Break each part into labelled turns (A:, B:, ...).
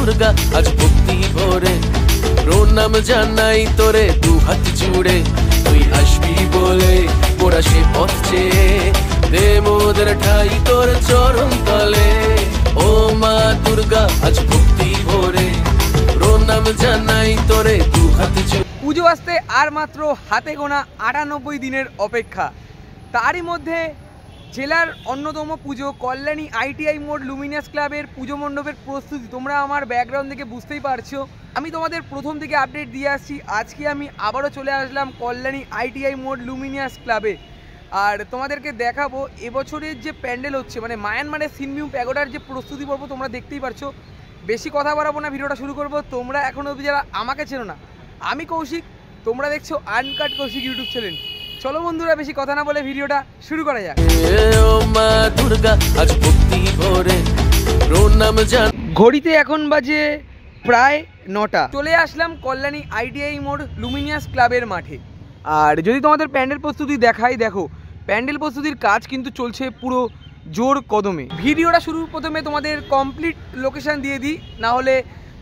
A: দুর্গা আজ ভক্তি ভরে প্রণাম জানাই তোরে দু হাত জুড়ে তুই আসবি বলে ওরা সে পথ চেয়ে দে মোদের ঠাই তোর চরণ তলে ও মা দুর্গা আজ ভক্তি ভরে প্রণাম জানাই তোরে দু হাত জুড়ে।
B: পুজো আসতে আর মাত্র হাতে গোনা ৯৮ দিনের অপেক্ষা। তারই মধ্যে জেলার অন্যতম পুজো কল্যাণী ITI মোড় লুমিনাস ক্লাবের পুজো মণ্ডপের প্রস্তুতি তোমরা আমার ব্যাকগ্রাউন্ড থেকে বুঝতেই পারছো। আমি তোমাদের প্রথম থেকে আপডেট দিয়ে আসছি। আজকে আমি আবারও চলে আসলাম কল্যাণী ITI মোড় লুমিনাস ক্লাবে, আর তোমাদেরকে দেখাবো এবছরের যে প্যান্ডেল হচ্ছে, মানে মায়ানমারের সিনমিউ প্যাগোডার যে প্রস্তুতি পর্ব তোমরা দেখতেই পারছো। বেশি কথা বাড়াবো না, ভিডিওটা শুরু করবো। তোমরা এখনও অবধি যারা আমাকে চেনো না, আমি কৌশিক, তোমরা দেখছো আনকাট কৌশিক ইউটিউব চ্যানেল। চলো বন্ধুরা, বেশি কথা না বলে ভিডিওটা শুরু করা যাক। ঘড়িতে এখন বাজে প্রায় 9টা। চলে আসলাম কল্যাণী ITI মোড় লুমিনিয়াস ক্লাবের মাঠে। আর যদি তোমাদের প্যান্ডেল প্রস্তুতি দেখাই, দেখো প্যান্ডেল প্রস্তুতির কাজ কিন্তু চলছে পুরো জোর কদমে। ভিডিওটা শুরু প্রথমে তোমাদের কমপ্লিট লোকেশান দিয়ে দিই, না হলে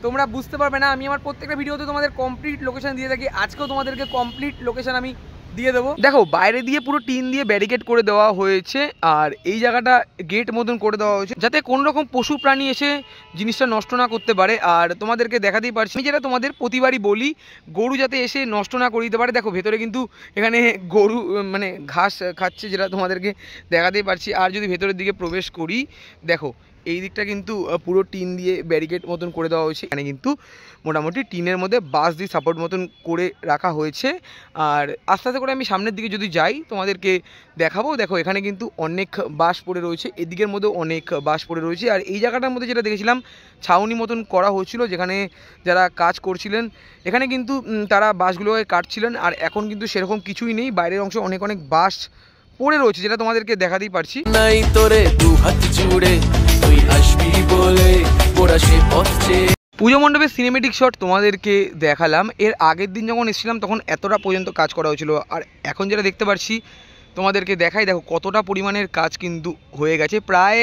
B: তোমরা বুঝতে পারবে না। আমি আমার প্রত্যেকটা ভিডিওতে তোমাদের কমপ্লিট লোকেশান দিয়ে থাকি, আজকেও তোমাদেরকে কমপ্লিট লোকেশান আমি দিয়ে দেবো। দেখো বাইরে দিয়ে পুরো টিন দিয়ে ব্যারিকেড করে দেওয়া হয়েছে, আর এই জায়গাটা গেট মতন করে দেওয়া হয়েছে যাতে কোনো রকম পশু প্রাণী এসে জিনিসটা নষ্ট না করতে পারে। আর তোমাদেরকে দেখাতেই পারছি, আমি যেটা তোমাদের প্রতিবারই বলি, গরু যাতে এসে নষ্ট না করে দিতে পারে। দেখো ভেতরে কিন্তু এখানে গরু মানে ঘাস খাচ্ছে, যেটা তোমাদেরকে দেখাতেই পারছি। আর যদি ভেতরের দিকে প্রবেশ করি, দেখো এই দিকটা কিন্তু পুরো টিন দিয়ে ব্যারিকেড মতন করে দেওয়া হয়েছে। এখানে কিন্তু মোটামুটি টিনের মধ্যে বাঁশ দিয়ে সাপোর্ট মতন করে রাখা হয়েছে। আর আস্তে আস্তে করে আমি সামনের দিকে যদি যাই তোমাদেরকে দেখাবো। দেখো এখানে কিন্তু অনেক বাঁশ পড়ে রয়েছে, এদিকের মধ্যেও অনেক বাঁশ পড়ে রয়েছে। আর এই জায়গাটার মধ্যে যেটা দেখেছিলাম ছাউনি মতন করা হচ্ছিল, যেখানে যারা কাজ করছিলেন এখানে কিন্তু তারা বাঁশগুলোকে কাটছিলেন। আর এখন কিন্তু সেরকম কিছুই নেই, বাইরের অংশে অনেক অনেক বাঁশ পড়ে রয়েছে, যেটা তোমাদেরকে দেখাতেই পারছি।
A: নাই তোরে দু হাত জুড়ে তুই আসবি বলে ওরা সে পথ চেয়ে।
B: পুজো মণ্ডপের সিনেমেটিক শট তোমাদেরকে দেখালাম। এর আগের দিন যখন এসেছিলাম তখন এতটা পর্যন্ত কাজ করা হয়েছিল, আর এখন যেটা দেখতে পাচ্ছি তোমাদেরকে দেখাই। দেখো কতটা পরিমাণের কাজ কিন্তু হয়ে গেছে, প্রায়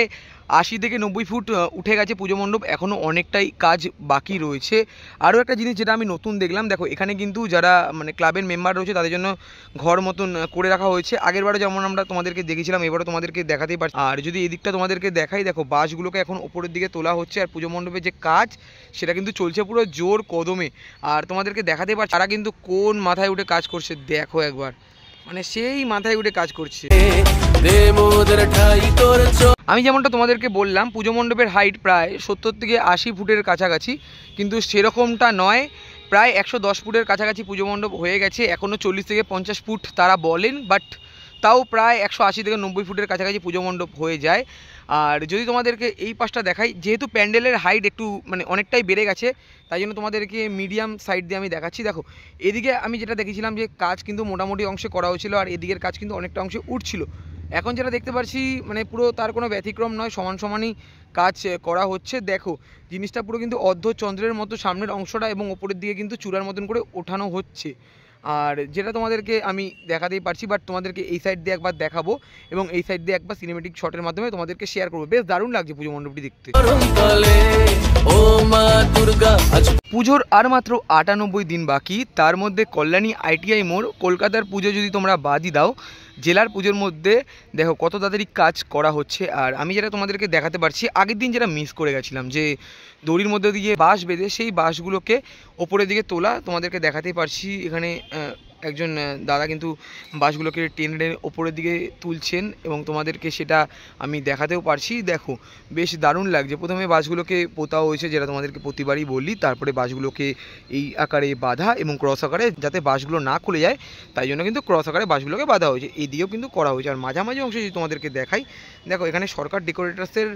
B: 80 থেকে 90 ফুট উঠে গেছে পুজো মণ্ডপ। এখনও অনেকটাই কাজ বাকি রয়েছে। আরও একটা জিনিস যেটা আমি নতুন দেখলাম, দেখো এখানে কিন্তু যারা মানে ক্লাবের মেম্বার রয়েছে তাদের জন্য ঘর মতন করে রাখা হয়েছে। আগেরবারে যেমন আমরা তোমাদেরকে দেখেছিলাম, এবারও তোমাদেরকে দেখাতেই পারছি। আর যদি এই দিকটা তোমাদেরকে দেখাই, দেখো বাঁশগুলোকে এখন ওপরের দিকে তোলা হচ্ছে, আর পুজো মণ্ডপের যে কাজ সেটা কিন্তু চলছে পুরো জোর কদমে। আর তোমাদেরকে দেখাতেই পারছি তারা কিন্তু কোন মাথায় উঠে কাজ করছে, দেখো একবার, মানে সেই মাথায় উঠে কাজ করছে। আমি যেমনটা তোমাদেরকে বললাম, পুজো মণ্ডপের হাইট প্রায় 70 থেকে 80 ফুটের কাছাকাছি, কিন্তু সেরকমটা নয়, প্রায় 110 ফুটের কাছাকাছি পুজো মণ্ডপ হয়ে গেছে। এখনও 40 থেকে 50 ফুট তারা বলেন, বাট তাও প্রায় 180 থেকে 90 ফুটের কাছাকাছি পুজো মণ্ডপ হয়ে যায়। আর যদি তোমাদেরকে এই পাশটা দেখাই, যেহেতু প্যান্ডেলের হাইট একটু মানে অনেকটাই বেড়ে গেছে, তাই জন্য তোমাদেরকে মিডিয়াম সাইড দিয়ে আমি দেখাচ্ছি। দেখো এদিকে আমি যেটা দেখেছিলাম যে কাজ কিন্তু মোটামুটি অংশে করা হয়েছিল, আর এদিকের কাজ কিন্তু অনেকটা অংশে উঠছিল। এখন যেটা দেখতে পাচ্ছি মানে পুরো তার কোনো ব্যতিক্রম নয়, সমান সমানই কাজ করা হচ্ছে। দেখো জিনিসটা পুরো কিন্তু অর্ধচন্দ্রের মতো সামনের অংশটা, এবং ওপরের দিকে কিন্তু চূড়ার মতন করে ওঠানো হচ্ছে। আর যেটা তোমাদেরকে আমি দেখাতেই পারছি, বাট তোমাদেরকে এই সাইড দিয়ে একবার দেখাবো, এবং এই সাইড দিয়ে একবার সিনেমেটিক শটের মাধ্যমে তোমাদেরকে শেয়ার করবো। বেশ দারুণ লাগছে পুজো মণ্ডপটি দেখতে। পুজোর আর মাত্র ৯৮ দিন বাকি, তার মধ্যে কল্যাণী ITI মোড় কলকাতার পুজো যদি তোমরা বাদই দাও, জেলার পুজোর মধ্যে দেখো কত তাড়াতাড়ি কাজ করা হচ্ছে। আর আমি যেটা তোমাদেরকে দেখাতে পারছি, আগের দিন যেটা মিস করে গেছিলাম, যে দড়ির মধ্যে দিয়ে বাঁশ বেঁধে সেই বাঁশগুলোকে ওপরের দিকে তোলা, তোমাদেরকে দেখাতেই পারছি। এখানে একজন দাদা কিন্তু বাঁশগুলোকে টেনে ওপরের দিকে তুলছেন, এবং তোমাদেরকে সেটা আমি দেখাতেও পারছি। দেখো বেশ দারুণ লাগছে। প্রথমে বাঁশগুলোকে পোতা হয়েছে, যেটা তোমাদেরকে প্রতিবারই বলি, তারপরে বাঁশগুলোকে এই আকারে বাঁধা এবং ক্রস আকারে, যাতে বাঁশগুলো না খুলে যায় তাই জন্য কিন্তু ক্রস আকারে বাঁশগুলোকে বাঁধা হয়েছে। এই দিকেও কিন্তু করা হয়েছে। আর মাঝামাঝি অংশে যদি তোমাদেরকে দেখাই, দেখো এখানে সরকার ডেকোরেটার্সের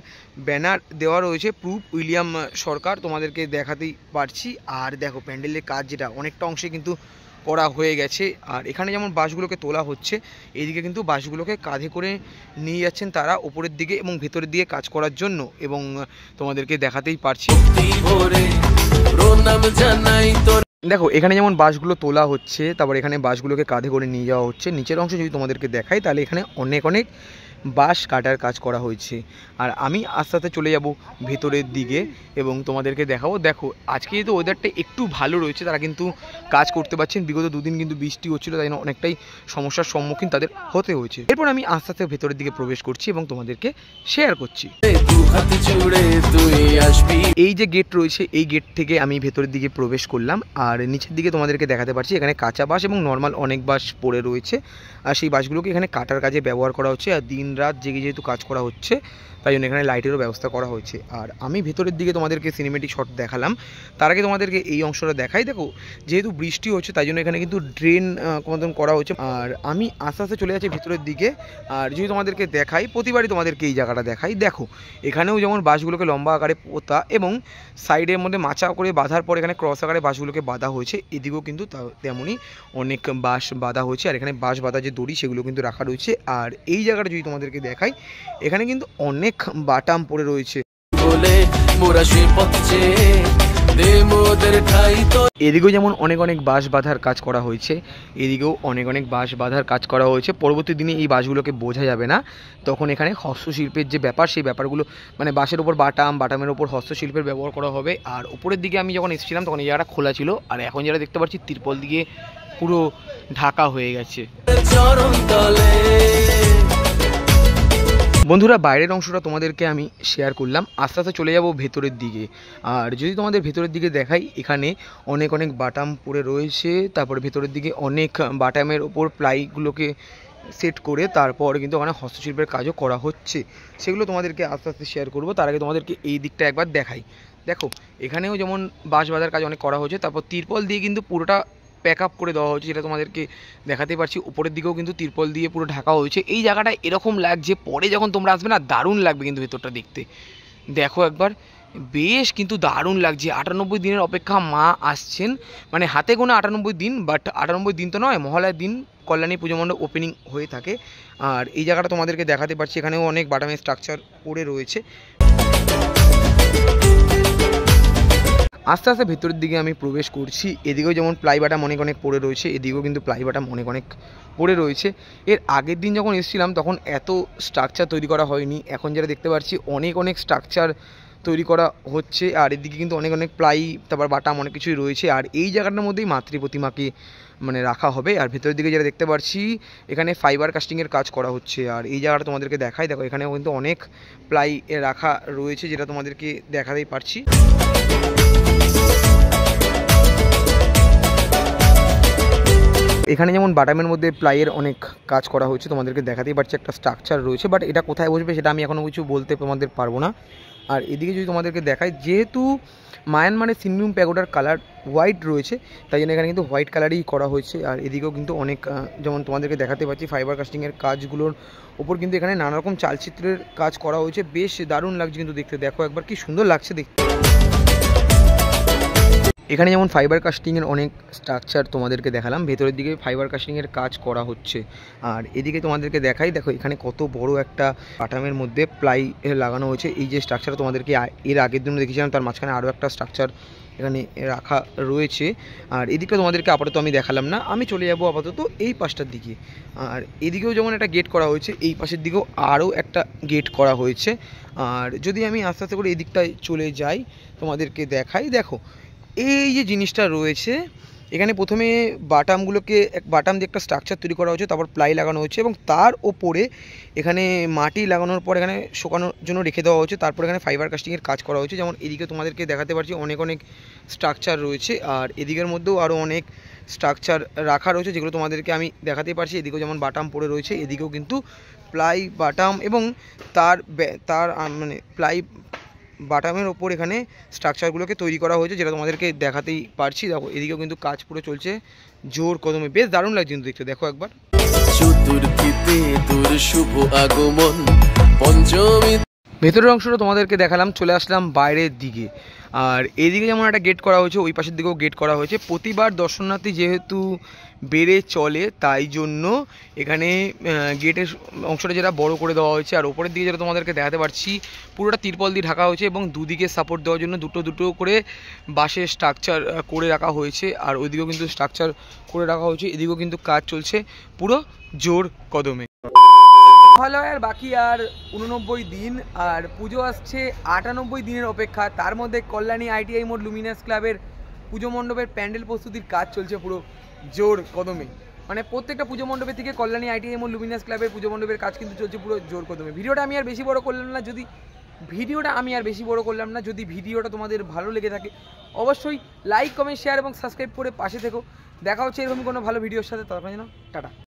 B: ব্যানার দেওয়া রয়েছে, প্রুফ উইলিয়াম সরকার, তোমাদেরকে দেখাতেই পারছি। আর দেখো প্যান্ডেলের কাজ যেটা অনেকটা অংশে কিন্তু করা হয়ে গেছে। আর এখানে যেমন বাঁশগুলোকে তোলা হচ্ছে, এইদিকে কিন্তু বাঁশগুলোকে কাঁধে করে নিয়ে যাচ্ছেন তারা ওপরের দিকে এবং ভেতরের দিকে কাজ করার জন্য, এবং তোমাদেরকে দেখাতেই পারছি। দেখো এখানে যেমন বাঁশগুলো তোলা হচ্ছে, তারপর এখানে বাঁশগুলোকে কাঁধে করে নিয়ে যাওয়া হচ্ছে। নিচের অংশ যদি তোমাদেরকে দেখাই, তাহলে এখানে অনেক অনেক বাঁশ কাটার কাজ করা হয়েছে। আর আমি আস্তে আস্তে চলে যাব ভেতরের দিকে এবং তোমাদেরকে দেখাবো। দেখো আজকে যেহেতু ওয়েদারটা একটু ভালো রয়েছে, তারা কিন্তু কাজ করতে পারছেন। বিগত দুদিন কিন্তু বৃষ্টি হচ্ছিলো, তাই জন্য অনেকটাই সমস্যার সম্মুখীন তাদের হতে হয়েছে। এরপর আমি আস্তে আস্তে ভেতরের দিকে প্রবেশ করছি এবং তোমাদেরকে শেয়ার করছি। এই যে গেট রয়েছে, এই গেট থেকে আমি ভেতরের দিকে প্রবেশ করলাম। আর নিচের দিকে তোমাদেরকে দেখাতে পারছি এখানে কাঁচা বাঁশ এবং নর্মাল অনেক বাঁশ পড়ে রয়েছে। আর সেই বাঁশগুলোকে এখানে কাটার কাজে ব্যবহার করা হচ্ছে। আর দিন রাত জেগে যেহেতু কাজ করা হচ্ছে, তাই জন্য এখানে লাইটেরও ব্যবস্থা করা হয়েছে। আর আমি ভেতরের দিকে তোমাদেরকে সিনেমেটিক শট দেখালাম, তার আগে তোমাদেরকে এই অংশটা দেখাই। দেখো যেহেতু বৃষ্টি হচ্ছে, তাই জন্য এখানে কিন্তু ড্রেন মতন করা হচ্ছে। আর আমি আস্তে আস্তে চলে যাচ্ছি ভেতরের দিকে। আর যদি তোমাদেরকে দেখাই, প্রতিবারই তোমাদেরকে এই জায়গাটা দেখাই। দেখো এখানেও যেমন বাঁশগুলোকে লম্বা আকারে পোতা এবং সাইডের মধ্যে মাচা করে বাঁধার পর এখানে ক্রস আকারে বাঁশগুলোকে বাঁধা হয়েছে। এদিকেও কিন্তু তেমনই অনেক বাঁশ বাঁধা হয়েছে। আর এখানে বাঁশ বাঁধা যে দড়ি, সেগুলো কিন্তু রাখা রয়েছে। আর এই জায়গাটা যদি তোমাদেরকে দেখাই, এখানে কিন্তু অনেক বাটাম পড়ে রয়েছে। এদিকেও যেমন অনেক অনেক বাঁশ বাঁধার কাজ করা হয়েছে, এদিকেও অনেক অনেক বাঁশ বাঁধার কাজ করা হয়েছে। পরবর্তী দিনে এই বাঁশগুলোকে বোঝা যাবে না, তখন এখানে হস্তশিল্পের যে ব্যাপার, সেই ব্যাপারগুলো মানে বাঁশের ওপর বাটামের ওপর হস্তশিল্পের ব্যবহার করা হবে। আর উপরের দিকে আমি যখন এসেছিলাম তখন এই জায়গাটা খোলা ছিল, আর এখন যেটা দেখতে পাচ্ছি তিরপল দিয়ে পুরো ঢাকা হয়ে গেছে। বন্ধুরা বাইরের অংশটা তোমাদেরকে আমি শেয়ার করলাম, আস্তে আস্তে চলে যাব ভেতরের দিকে। আর যদি তোমাদের ভেতরের দিকে দেখাই, এখানে অনেক অনেক বাটাম পড়ে রয়েছে। তারপরে ভেতরের দিকে অনেক বাটামের ওপর প্লাইগুলোকে সেট করে তারপর কিন্তু ওখানে হস্তশিল্পের কাজও করা হচ্ছে, সেগুলো তোমাদেরকে আস্তে আস্তে শেয়ার করবো। তার আগে তোমাদেরকে এই দিকটা একবার দেখাই। দেখো এখানেও যেমন বাঁশ বাঁধার কাজ অনেক করা হয়েছে, তারপর তিরপল দিয়ে কিন্তু পুরোটা প্যাক আপ করে দেওয়া হয়েছে, যেটা তোমাদেরকে দেখাতে পারছি। উপরের দিকেও কিন্তু তিরপল দিয়ে পুরো ঢাকা হয়েছে। এই জায়গাটা এরকম লাগছে, পরে যখন তোমরা আসবে না দারুণ লাগবে কিন্তু ভেতরটা দেখতে। দেখো একবার, বেশ কিন্তু দারুণ লাগছে। 98 দিনের অপেক্ষা মা আসছেন, মানে হাতে গোনা 98 দিন, বাট 98 দিন তো নয়, মহালয়ার দিন কল্যাণী পুজো মণ্ডপ ওপেনিং হয়ে থাকে। আর এই জায়গাটা তোমাদেরকে দেখাতে পারছি, এখানেও অনেক বাটামের স্ট্রাকচার পড়ে রয়েছে। আস্তে আস্তে ভেতরের দিকে আমি প্রবেশ করছি। এদিকেও যেমন প্লাই বাটাম অনেক অনেক পড়ে রয়েছে, এদিকেও কিন্তু প্লাই বাটাম অনেক অনেক পড়ে রয়েছে। এর আগের দিন যখন এসেছিলাম তখন এত স্ট্রাকচার তৈরি করা হয়নি, এখন যেটা দেখতে পাচ্ছি অনেক অনেক স্ট্রাকচার তৈরি করা হচ্ছে। আর এদিকে কিন্তু অনেক অনেক প্লাই, তারপর বাটাম অনেক কিছুই রয়েছে। আর এই জায়গাটার মধ্যেই মাতৃ প্রতিমাকে মানে রাখা হবে। আর ভেতরের দিকে যেটা দেখতে পাচ্ছি, এখানে ফাইবার কাস্টিংয়ের কাজ করা হচ্ছে। আর এই জায়গাটা তোমাদেরকে দেখাই, দেখো এখানেও কিন্তু অনেক প্লাই রাখা রয়েছে, যেটা তোমাদেরকে দেখাতেই পারছি। এখানে যেমন বাটামের মধ্যে প্লাইয়ের অনেক কাজ করা হয়েছে, তোমাদেরকে দেখাতেই পারছি একটা স্ট্রাকচার রয়েছে, বাট এটা কোথায় বসবে সেটা আমি এখনও কিছু বলতে তোমাদের পারবো না। আর এদিকে যদি তোমাদেরকে দেখাই, যেহেতু মায়ানমারের সিনমিউম প্যাগোডার কালার হোয়াইট রয়েছে, তাই জন্য এখানে কিন্তু হোয়াইট কালারই করা হয়েছে। আর এদিকেও কিন্তু অনেক, যেমন তোমাদেরকে দেখাতে পাচ্ছি ফাইবার কাস্টিংয়ের কাজগুলোর ওপর কিন্তু এখানে নানা রকম চালচিত্রের কাজ করা হয়েছে। বেশ দারুণ লাগছে কিন্তু দেখতে, দেখো একবার কি সুন্দর লাগছে দেখতে। এখানে যেমন ফাইবার কাস্টিংয়ের অনেক স্ট্রাকচার তোমাদেরকে দেখালাম, ভেতরের দিকে ফাইবার কাস্টিংয়ের কাজ করা হচ্ছে। আর এদিকে তোমাদেরকে দেখাই, দেখো এখানে কত বড় একটা বাটামের মধ্যে প্লাই লাগানো হয়েছে। এই যে স্ট্রাকচার তোমাদেরকে এর আগের দিনও দেখেছিলাম, তার মাঝখানে আরও একটা স্ট্রাকচার এখানে রাখা রয়েছে। আর এদিকে তোমাদেরকে আপাতত আমি দেখালাম না, আমি চলে যাবো আপাতত এই পাশটার দিকে। আর এদিকেও যেমন একটা গেট করা হয়েছে, এই পাশের দিকেও আরও একটা গেট করা হয়েছে। আর যদি আমি আস্তে আস্তে করে এদিকটায় চলে যাই, তোমাদেরকে দেখাই। দেখো এই যে জিনিসটা রয়েছে, এখানে প্রথমে বাটামগুলোকে বাটাম দিয়ে একটা স্ট্রাকচার তৈরি করা হয়েছে, তারপর প্লাই লাগানো হচ্ছে এবং তার ওপরে এখানে মাটি লাগানোর পর এখানে শুকানোর জন্য রেখে দেওয়া হচ্ছে। তারপর এখানে ফাইবার কাস্টিংয়ের কাজ করা হয়েছে। যেমন এদিকে তোমাদেরকে দেখাতে পারছি অনেক অনেক স্ট্রাকচার রয়েছে, আর এদিকের মধ্যেও আরও অনেক স্ট্রাকচার রাখা রয়েছে, যেগুলো তোমাদেরকে আমি দেখাতে পারছি। এদিকেও যেমন বাটাম পড়ে রয়েছে, এদিকেও কিন্তু প্লাই বাটাম এবং তার মানে প্লাই বাটামের ওপর এখানে স্ট্রাকচারগুলোকে তৈরি করা হয়েছে, যেটা তোমাদেরকে দেখাতেই পারছি। দেখো এদিকেও কিন্তু কাজ পুরো চলছে জোর কদমে, বেশ দারুণ লাগছে কিন্তু দেখতে। দেখো একবার, চতুর্থীতে তোর শুভ আগমন পঞ্চমী। ভেতরের অংশটা তোমাদেরকে দেখালাম, চলে আসলাম বাইরের দিকে। আর এইদিকে যেমন একটা গেট করা হয়েছে, ওই পাশের দিকেও গেট করা হয়েছে। প্রতিবার দর্শনার্থী যেহেতু বেড়ে চলে, তাই জন্য এখানে গেটের অংশটা যেটা বড় করে দেওয়া হয়েছে। আর ওপরের দিকে যেটা তোমাদেরকে দেখাতে পারছি, পুরোটা তিরপল দিয়ে ঢাকা হয়েছে এবং দুদিকে সাপোর্ট দেওয়ার জন্য দুটো দুটো করে বাঁশের স্ট্রাকচার করে রাখা হয়েছে। আর ওইদিকেও কিন্তু স্ট্রাকচার করে রাখা হয়েছে, এদিকেও কিন্তু কাজ চলছে পুরো জোর কদমে। ভালো হয়। আর বাকি আর 89 দিন, আর পুজো আসছে 98 দিনের অপেক্ষা। তার মধ্যে কল্যাণী ITI মোড় লুমিনাস ক্লাবের পুজো মণ্ডপের প্যান্ডেল প্রস্তুতির কাজ চলছে পুরো জোর কদমে। মানে প্রত্যেকটা পুজো মণ্ডপের থেকে কল্যাণী ITI মোড় লুমিনাস ক্লাবের পুজো মণ্ডপের কাজ কিন্তু চলছে পুরো জোর কদমে। ভিডিওটা আমি আর বেশি বড় করলাম না, যদি ভিডিওটা তোমাদের ভালো লেগে থাকে অবশ্যই লাইক, কমেন্ট, শেয়ার এবং সাবস্ক্রাইব করে পাশে থেকো। দেখা হচ্ছে এরকম কোনো ভালো ভিডিওর সাথে, ততক্ষণ যেন টাটা।